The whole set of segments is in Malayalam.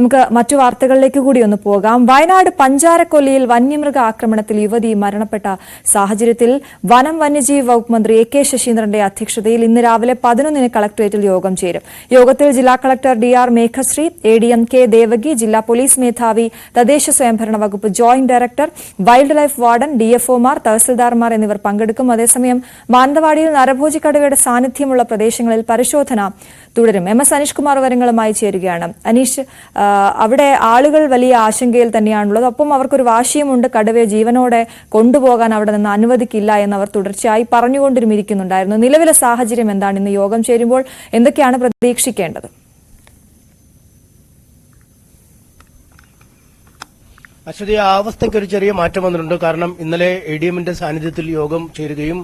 നമുക്ക് മറ്റു വാർത്തകളിലേക്ക് കൂടി ഒന്ന് പോകാം. വയനാട് പഞ്ചാരക്കൊല്ലിയിൽ വന്യമൃഗ ആക്രമണത്തിൽ യുവതി മരണപ്പെട്ട സാഹചര്യത്തിൽ വനം വന്യജീവി വകുപ്പ് മന്ത്രി എ.കെ. ശശീന്ദ്രന്റെ അധ്യക്ഷതയിൽ ഇന്ന് രാവിലെ 11-ന് കളക്ടറേറ്റിൽ യോഗം ചേരും. യോഗത്തിൽ ജില്ലാ collector D R. Meghashree, ADM. K. Devaki, ജില്ലാ പോലീസ് മേധാവി, തദ്ദേശ സ്വയംഭരണ വകുപ്പ് joint director, wildlife warden, ഡിഎഫ്ഒമാർ, തഹസിൽദാർമാർ എന്നിവർ പങ്കെടുക്കും. അതേസമയം മാനന്തവാടിയിൽ നരഭോജി കടുവയുടെ സാന്നിധ്യമുള്ള പ്രദേശങ്ങളിൽ പരിശോധന തുടരും. എം.എസ്. അനീഷ് കുമാർ വിവരങ്ങളുമായി ചേരുകയാണ്. അനീഷ്, അവിടെ ആളുകൾ വലിയ ആശങ്കയിൽ തന്നെയാണുള്ളത്. ഒപ്പം അവർക്കൊരു വാശിയുമുണ്ട്, കടുവയെ ജീവനോടെ കൊണ്ടുപോകാൻ അവിടെ നിന്ന് അനുവദിക്കില്ല എന്നവർ തുടർച്ചയായി പറഞ്ഞുകൊണ്ടിരിക്കുന്നുണ്ടായിരുന്നു. നിലവിലെ സാഹചര്യം എന്താണ്? ഇന്ന് യോഗം ചേരുമ്പോൾ എന്തൊക്കെയാണ് പ്രതീക്ഷിക്കേണ്ടത്? അശ്വതി, ആ അവസ്ഥയ്ക്ക് ഒരു ചെറിയ മാറ്റം വന്നിട്ടുണ്ട്. കാരണം ഇന്നലെ എ.ഡി.എമ്മിന്റെ സാന്നിധ്യത്തിൽ യോഗം ചേരുകയും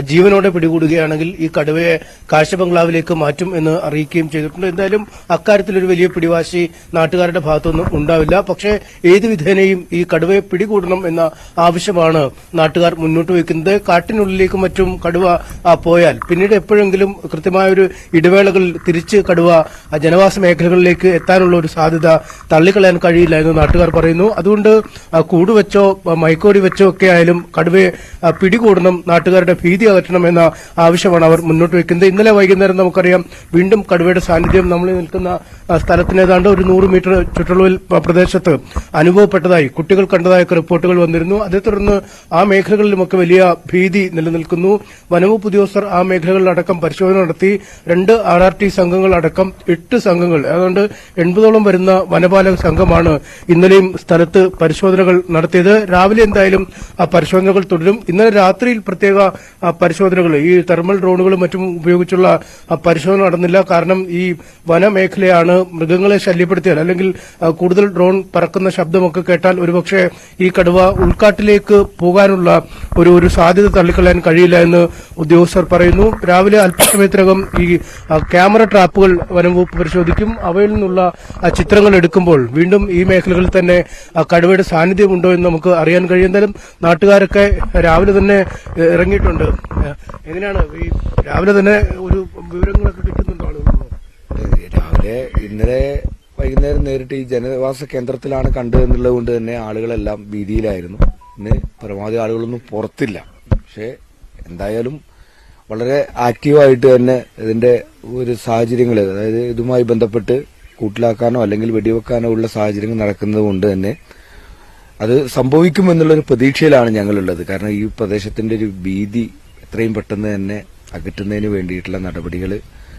ജീവനോടെ പിടികൂടുകയാണെങ്കിൽ ഈ കടുവയെ കാഴ്ച ബംഗ്ലാവിലേക്ക് മാറ്റും എന്ന് അറിയിക്കുകയും ചെയ്തിട്ടുണ്ട്. എന്തായാലും അക്കാര്യത്തിലൊരു വലിയ പിടിവാശി നാട്ടുകാരുടെ ഭാഗത്തുനിന്നും ഉണ്ടാവില്ല. പക്ഷേ ഏത് വിധേനയും ഈ കടുവയെ പിടികൂടണം എന്ന ആവശ്യമാണ് നാട്ടുകാർ മുന്നോട്ട് വയ്ക്കുന്നത്. കാട്ടിനുള്ളിലേക്കും മറ്റും കടുവ പോയാൽ പിന്നീട് എപ്പോഴെങ്കിലും കൃത്യമായൊരു ഇടവേളകളിൽ തിരിച്ച് കടുവ ജനവാസ മേഖലകളിലേക്ക് എത്താനുള്ള ഒരു സാധ്യത തള്ളിക്കളയാൻ കഴിയില്ല എന്ന് നാട്ടുകാർ പറയുന്നു. അതുകൊണ്ട് കൂടുവെച്ചോ മൈക്കോടി വെച്ചോ ഒക്കെ ആയാലും കടുവയെ പിടികൂടണം, നാട്ടുകാരുടെ ഭീതി അകറ്റണം എന്ന ആവശ്യമാണ് അവർ മുന്നോട്ട് വയ്ക്കുന്നത്. ഇന്നലെ വൈകുന്നേരം നമുക്കറിയാം വീണ്ടും കടുവയുടെ സാന്നിധ്യം നമ്മൾ നിൽക്കുന്ന സ്ഥലത്തിന് ഏതാണ്ട് ഒരു 100 മീറ്റർ ചുറ്റളവിൽ പ്രദേശത്ത് അനുഭവപ്പെട്ടതായി കുട്ടികൾ കണ്ടതായൊക്കെ റിപ്പോർട്ടുകൾ വന്നിരുന്നു. അതേ തുടർന്ന് ആ മേഖലകളിലുമൊക്കെ വലിയ ഭീതി നിലനിൽക്കുന്നു. വനവകുപ്പ് ഉദ്യോഗസ്ഥർ ആ മേഖലകളിലടക്കം പരിശോധന നടത്തി. 2 RRT സംഘങ്ങളടക്കം 8 സംഘങ്ങൾ, ഏതാണ്ട് 80ഓളം വരുന്ന വനപാലക സംഘമാണ് ഇന്നലെയും സ്ഥലത്ത് പരിശോധനകൾ നടത്തിയത്. രാവിലെ എന്തായാലും ആ പരിശോധനകൾ തുടരും. ഇന്നലെ രാത്രിയിൽ പ്രത്യേക പരിശോധനകൾ, ഈ തെർമൽ ഡ്രോണുകളും മറ്റും ഉപയോഗിച്ചുള്ള പരിശോധന നടന്നില്ല. കാരണം ഈ വനമേഖലയാണ്, മൃഗങ്ങളെ ശല്യപ്പെടുത്തിയാൽ അല്ലെങ്കിൽ കൂടുതൽ ഡ്രോൺ പറക്കുന്ന ശബ്ദമൊക്കെ കേട്ടാൽ ഒരുപക്ഷെ ഈ കടുവ ഉൾക്കാട്ടിലേക്ക് പോകാനുള്ള ഒരു സാധ്യത തള്ളിക്കളയാൻ കഴിയില്ല എന്ന് ഉദ്യോഗസ്ഥർ പറയുന്നു. രാവിലെ അല്പസമയത്തിനകം ഈ ക്യാമറ ട്രാപ്പുകൾ വനംവകുപ്പ് പരിശോധിക്കും. അവയിൽ നിന്നുള്ള ചിത്രങ്ങൾ എടുക്കുമ്പോൾ വീണ്ടും ഈ മേഖലകളിൽ തന്നെ കടുവയുടെ സാന്നിധ്യമുണ്ടോ എന്ന് നമുക്ക് അറിയാൻ കഴിയും. എന്തായാലും നാട്ടുകാരൊക്കെ രാവിലെ തന്നെ ഇറങ്ങിയിട്ടുണ്ട്. എങ്ങനെയാണ് ഈ രാവിലെ തന്നെ ഒരു വിവരങ്ങളൊക്കെ കിട്ടുന്നുണ്ടോ? രാവിലെ ഇന്നലെ വൈകുന്നേരം നേരിട്ട് ഈ ജനവാസ കേന്ദ്രത്തിലാണ് കണ്ടതെന്നുള്ളത് കൊണ്ട് തന്നെ ആളുകളെല്ലാം ഭീതിയിലായിരുന്നു. ഇന്ന് പരമാവധി ആളുകളൊന്നും പുറത്തില്ല. പക്ഷെ എന്തായാലും വളരെ ആക്റ്റീവായിട്ട് തന്നെ ഇതിന്റെ ഒരു സാഹചര്യങ്ങൾ, അതായത് ഇതുമായി ബന്ധപ്പെട്ട് കൂട്ടിലാക്കാനോ അല്ലെങ്കിൽ വെടിവെക്കാനോ ഉള്ള സാഹചര്യങ്ങൾ നടക്കുന്നത് കൊണ്ട് തന്നെ അത് സംഭവിക്കുമെന്നുള്ളൊരു പ്രതീക്ഷയിലാണ് ഞങ്ങളുള്ളത്. കാരണം ഈ പ്രദേശത്തിന്റെ ഒരു ഭീതി എത്രയും പെട്ടെന്ന് തന്നെ അകറ്റുന്നതിന് വേണ്ടിയിട്ടുള്ള നടപടികൾ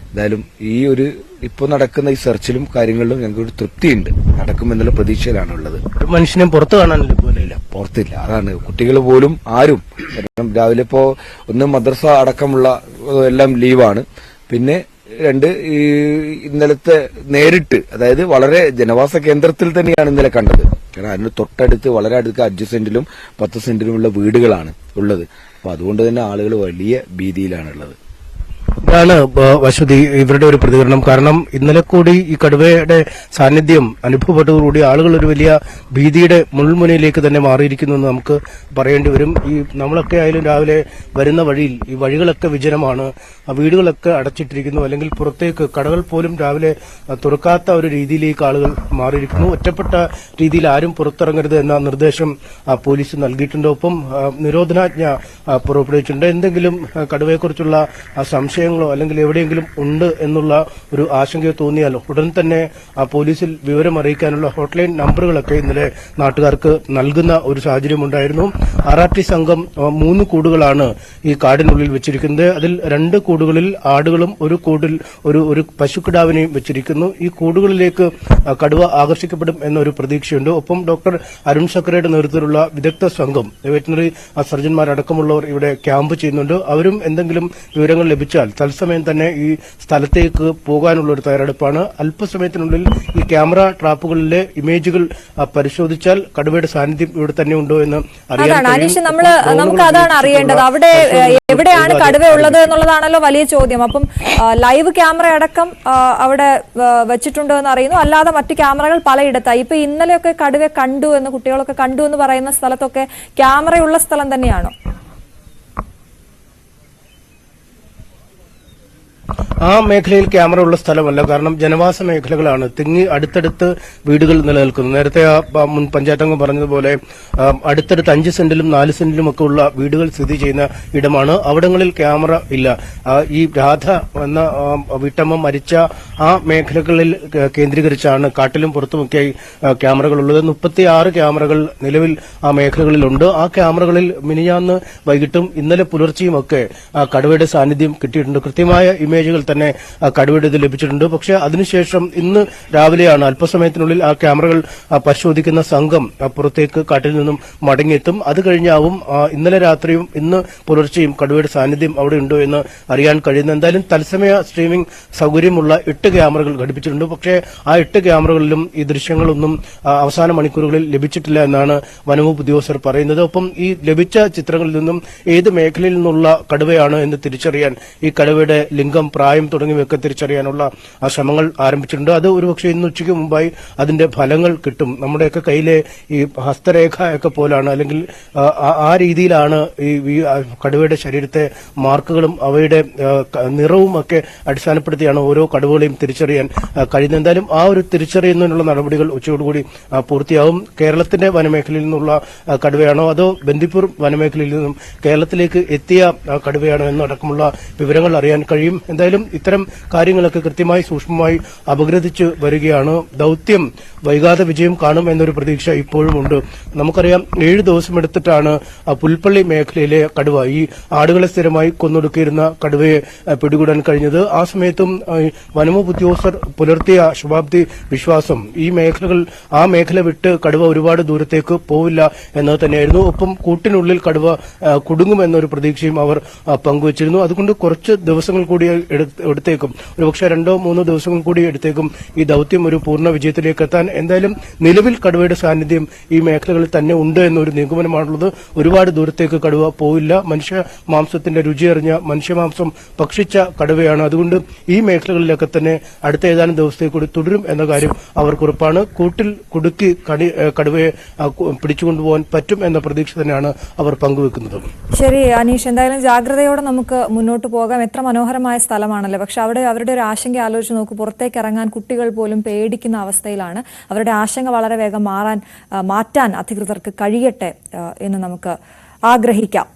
എന്തായാലും ഈ ഒരു ഇപ്പോൾ നടക്കുന്ന ഈ സെർച്ചിലും കാര്യങ്ങളിലും ഞങ്ങൾക്കൊരു തൃപ്തിയുണ്ട്, നടക്കുമെന്നുള്ള പ്രതീക്ഷയിലാണുള്ളത്. മനുഷ്യനെ പുറത്ത് കാണാനില്ല, പോലെയില്ല, പുറത്തില്ല. അതാണ് കുട്ടികൾ പോലും ആരും. രാവിലെ ഇപ്പോ ഒന്ന് മദ്രസ അടക്കമുള്ള എല്ലാം ലീവാണ്. പിന്നെ 2 ഈ ഇന്നലത്തെ നേരിട്ട്, അതായത് വളരെ ജനവാസ കേന്ദ്രത്തിൽ തന്നെയാണ് ഇന്നലെ കണ്ടത്. കാരണം അതിന് തൊട്ടടുത്ത് വളരെ അടുത്ത് 5 സെന്റിലും 10 സെന്റിലുമുള്ള വീടുകളാണ് ഉള്ളത്. അപ്പൊ അതുകൊണ്ട് തന്നെ ആളുകൾ വലിയ ഭീതിയിലാണുള്ളത്. ഇതാണ് അശ്വതി ഇവരുടെ ഒരു പ്രതികരണം. കാരണം ഇന്നലെ കൂടി ഈ കടുവയുടെ സാന്നിധ്യം അനുഭവപ്പെട്ടതോടുകൂടി ആളുകൾ ഒരു വലിയ ഭീതിയുടെ മുൾമുനയിലേക്ക് തന്നെ മാറിയിരിക്കുന്നു എന്ന് നമുക്ക് പറയേണ്ടി വരും. ഈ നമ്മളൊക്കെ ആയാലും രാവിലെ വരുന്ന വഴിയിൽ ഈ വഴികളൊക്കെ വിജനമാണ്, ആ വീടുകളൊക്കെ അടച്ചിട്ടിരിക്കുന്നു. അല്ലെങ്കിൽ പുറത്തേക്ക് കടകൾ പോലും രാവിലെ തുറക്കാത്ത ഒരു രീതിയിലേക്ക് ആളുകൾ മാറിയിരിക്കുന്നു. ഒറ്റപ്പെട്ട രീതിയിൽ ആരും പുറത്തിറങ്ങരുത് എന്ന നിർദ്ദേശം പോലീസ് നൽകിയിട്ടുണ്ട്. ഒപ്പം നിരോധനാജ്ഞ പുറപ്പെടുവിച്ചിട്ടുണ്ട്. എന്തെങ്കിലും കടുവയെക്കുറിച്ചുള്ള സംശയങ്ങളോ അല്ലെങ്കിൽ എവിടെയെങ്കിലും ഉണ്ട് എന്നുള്ള ഒരു ആശങ്കയോ തോന്നിയാൽ ഉടൻ തന്നെ പോലീസിൽ വിവരം അറിയിക്കാനുള്ള ഹോട്ട്ലൈൻ നമ്പറുകളൊക്കെ ഇന്നലെ നാട്ടുകാർക്ക് നൽകുന്ന ഒരു സാഹചര്യം ഉണ്ടായിരുന്നു. RRT സംഘം 3 കൂടുകളാണ് ഈ കാടിനുള്ളിൽ വെച്ചിരിക്കുന്നത്. അതിൽ 2 കൂടുകളിൽ ആടുകളും ഒരു കൂടിൽ ഒരു പശുക്കിടാവിനെയും വെച്ചിരിക്കുന്നു. ഈ കൂടുകളിലേക്ക് കടുവ ആകർഷിക്കപ്പെടും എന്നൊരു പ്രതീക്ഷയുണ്ട്. ഒപ്പം ഡോക്ടർ അരുൺ സക്രയുടെ നേതൃത്വത്തിലുള്ള വിദഗ്ധ സംഘം, വെറ്ററിനറി സർജന്മാരടക്കമുള്ളവർ ഇവിടെ ക്യാമ്പ് ചെയ്യുന്നുണ്ട്. അവരും എന്തെങ്കിലും വിവരങ്ങൾ ലഭിച്ചാൽ തത്സമയം തന്നെ ഈ സ്ഥലത്തേക്ക് പോകാനുള്ള ഒരു തയ്യാറെടുപ്പാണ്. അല്പസമയത്തിനുള്ളിൽ ഈ ക്യാമറ ട്രാപ്പുകളിലെ ഇമേജുകൾ പരിശോധിച്ചാൽ കടുവയുടെ സാന്നിധ്യം ഇവിടെ തന്നെ ഉണ്ടോ എന്ന് അറിയാൻ നമുക്ക് അതാണ് അറിയേണ്ടത്. അവിടെ എവിടെയാണ് കടുവ ഉള്ളത് എന്നുള്ളതാണല്ലോ വലിയ ചോദ്യം. അപ്പം ലൈവ് ക്യാമറ അടക്കം അവിടെ വെച്ചിട്ടുണ്ടോ എന്ന് അറിയുന്നു. അല്ലാതെ മറ്റു ക്യാമറകൾ പലയിടത്തായി. ഇപ്പൊ ഇന്നലെയൊക്കെ കടുവ കണ്ടു എന്ന് കുട്ടികളൊക്കെ കണ്ടു എന്ന് പറയുന്ന സ്ഥലത്തൊക്കെ ക്യാമറയുള്ള സ്ഥലം തന്നെയാണോ? ആ മേഖലയിൽ ക്യാമറ ഉള്ള സ്ഥലമല്ല. കാരണം ജനവാസ മേഖലകളാണ്, തിങ്ങി അടുത്തടുത്ത് വീടുകൾ നിലനിൽക്കുന്നു. നേരത്തെ മുൻ പഞ്ചായത്ത് അംഗം പറഞ്ഞതുപോലെ അടുത്തടുത്ത് 5 സെന്റിലും 4 സെന്റിലും ഒക്കെ ഉള്ള വീടുകൾ സ്ഥിതി ചെയ്യുന്ന ഇടമാണ്. അവിടങ്ങളിൽ ക്യാമറ ഇല്ല. ഈ രാധ എന്ന വീട്ടമ്മ മരിച്ച ആ മേഖലകളിൽ കേന്ദ്രീകരിച്ചാണ് കാട്ടിലും പുറത്തുമൊക്കെയായി ക്യാമറകളുള്ളത്. 36 ക്യാമറകൾ നിലവിൽ ആ മേഖലകളിലുണ്ട്. ആ ക്യാമറകളിൽ മിനിഞ്ഞാന്ന് വൈകിട്ടും ഇന്നലെ പുലർച്ചെയുമൊക്കെ കടുവയുടെ സാന്നിധ്യം കിട്ടിയിട്ടുണ്ട്. കൃത്യമായ ഇമേജുകൾ തന്നെ കടുവയുടെ ഇത് ലഭിച്ചിട്ടുണ്ട്. പക്ഷേ അതിനുശേഷം ഇന്ന് രാവിലെയാണ് അല്പസമയത്തിനുള്ളിൽ ആ ക്യാമറകൾ പരിശോധിക്കുന്ന സംഘം പുറത്തേക്ക് കാട്ടിൽ നിന്നും മടങ്ങിയെത്തും. അത് കഴിഞ്ഞാവും ഇന്നലെ രാത്രിയും ഇന്ന് പുലർച്ചെയും കടുവയുടെ സാന്നിധ്യം അവിടെ ഉണ്ടോ എന്ന് അറിയാൻ കഴിയുന്നത്. എന്തായാലും തത്സമയ സ്ട്രീമിംഗ് സൗകര്യമുള്ള 8 ക്യാമറകൾ ഘടിപ്പിച്ചിട്ടുണ്ട്. പക്ഷേ ആ 8 ക്യാമറകളിലും ഈ ദൃശ്യങ്ങളൊന്നും അവസാന മണിക്കൂറുകളിൽ ലഭിച്ചിട്ടില്ല എന്നാണ് വനംവകുപ്പ് ഉദ്യോഗസ്ഥർ പറയുന്നത്. ഒപ്പം ഈ ലഭിച്ച ചിത്രങ്ങളിൽ നിന്നും ഏത് മേഖലയിൽ നിന്നുള്ള കടുവയാണ് എന്ന് തിരിച്ചറിയാൻ, ഈ കടുവയുടെ ലിംഗം, പ്രായം തുടങ്ങിയവയൊക്കെ തിരിച്ചറിയാനുള്ള ശ്രമങ്ങൾ ആരംഭിച്ചിട്ടുണ്ട്. അത് ഒരുപക്ഷെ ഇന്ന് ഉച്ചയ്ക്ക് മുമ്പായി അതിന്റെ ഫലങ്ങൾ കിട്ടും. നമ്മുടെയൊക്കെ കയ്യിലെ ഈ ഹസ്തരേഖ ഒക്കെ പോലാണ്, അല്ലെങ്കിൽ ആ രീതിയിലാണ് ഈ കടുവയുടെ ശരീരത്തെ മാർക്കുകളും അവയുടെ നിറവും ഒക്കെ അടിസ്ഥാനപ്പെടുത്തിയാണ് ഓരോ കടുവകളെയും തിരിച്ചറിയാൻ കഴിയുന്നത്. എന്തായാലും ആ ഒരു തിരിച്ചറിയുന്നതിനുള്ള നടപടികൾ ഉച്ചയോടുകൂടി പൂർത്തിയാവും. കേരളത്തിന്റെ വനമേഖലയിൽ നിന്നുള്ള കടുവയാണോ അതോ ബന്ദിപ്പൂർ വനമേഖലയിൽ നിന്നും കേരളത്തിലേക്ക് എത്തിയ കടുവയാണോ എന്നടക്കമുള്ള വിവരങ്ങൾ അറിയാൻ കഴിയും. എന്തായാലും ഇത്തരം കാര്യങ്ങളൊക്കെ കൃത്യമായി സൂക്ഷ്മമായി അപഗ്രഥിച്ച് വരികയാണ്. ദൌത്യം വൈകാതെ വിജയം കാണും എന്നൊരു പ്രതീക്ഷ ഇപ്പോഴും ഉണ്ട്. നമുക്കറിയാം 7 ദിവസം എടുത്തിട്ടാണ് പുൽപ്പള്ളി മേഖലയിലെ കടുവ, ഈ ആടുകളെ സ്ഥിരമായി കൊന്നൊടുക്കിയിരുന്ന കടുവയെ പിടികൂടാൻ കഴിഞ്ഞത്. ആ സമയത്തും വനംവകുപ്പ് ഉദ്യോഗസ്ഥർ പുലർത്തിയ ശുഭാപ്തി വിശ്വാസം ആ മേഖല വിട്ട് കടുവ ഒരുപാട് ദൂരത്തേക്ക് പോവില്ല എന്നത് തന്നെയായിരുന്നു. ഒപ്പം കൂട്ടിനുള്ളിൽ കടുവ കുടുങ്ങുമെന്നൊരു പ്രതീക്ഷയും അവർ പങ്കുവച്ചിരുന്നു. അതുകൊണ്ട് കുറച്ച് ദിവസങ്ങൾ കൂടി എടുത്തേക്കും, ഒരുപക്ഷെ 2-3 ദിവസങ്ങൾ കൂടി എടുത്തേക്കും ഈ ദൌത്യം ഒരു പൂർണ്ണ വിജയത്തിലേക്ക് എത്താൻ. എന്തായാലും നിലവിൽ കടുവയുടെ സാന്നിധ്യം ഈ മേഖലകളിൽ തന്നെ ഉണ്ട് എന്നൊരു നിഗമനമാണുള്ളത്. ഒരുപാട് ദൂരത്തേക്ക് കടുവ പോവില്ല. മനുഷ്യ മാംസത്തിന്റെ രുചിയറിഞ്ഞ മനുഷ്യമാംസം ഭക്ഷിച്ച കടുവയാണ്. അതുകൊണ്ട് ഈ മേഖലകളിലൊക്കെ തന്നെ അടുത്ത ഏതാനും ദിവസത്തേക്ക് കൂടി തുടരും എന്ന കാര്യം അവർക്കുറപ്പാണ്. കൂട്ടിൽ കുടുക്കി കടുവയെ പിടിച്ചുകൊണ്ടുപോകാൻ പറ്റും എന്ന പ്രതീക്ഷ തന്നെയാണ് അവർ പങ്കുവെക്കുന്നത്. ശരി അനീഷ്, എന്തായാലും ജാഗ്രതയോടെ നമുക്ക് മുന്നോട്ട് പോകാം. എത്ര മനോഹരമായ സ്ഥലമാണല്ലേ, പക്ഷെ അവിടെ അവരുടെ ഒരു ആശങ്ക ആലോചിച്ച് നോക്കൂ. പുറത്തേക്ക് ഇറങ്ങാൻ കുട്ടികൾ പോലും പേടിക്കുന്ന അവസ്ഥയിലാണ്. അവരുടെ ആശങ്ക വളരെ വേഗം മാറ്റാൻ അധികൃതർക്ക് കഴിയട്ടെ എന്ന് നമുക്ക് ആഗ്രഹിക്കാം.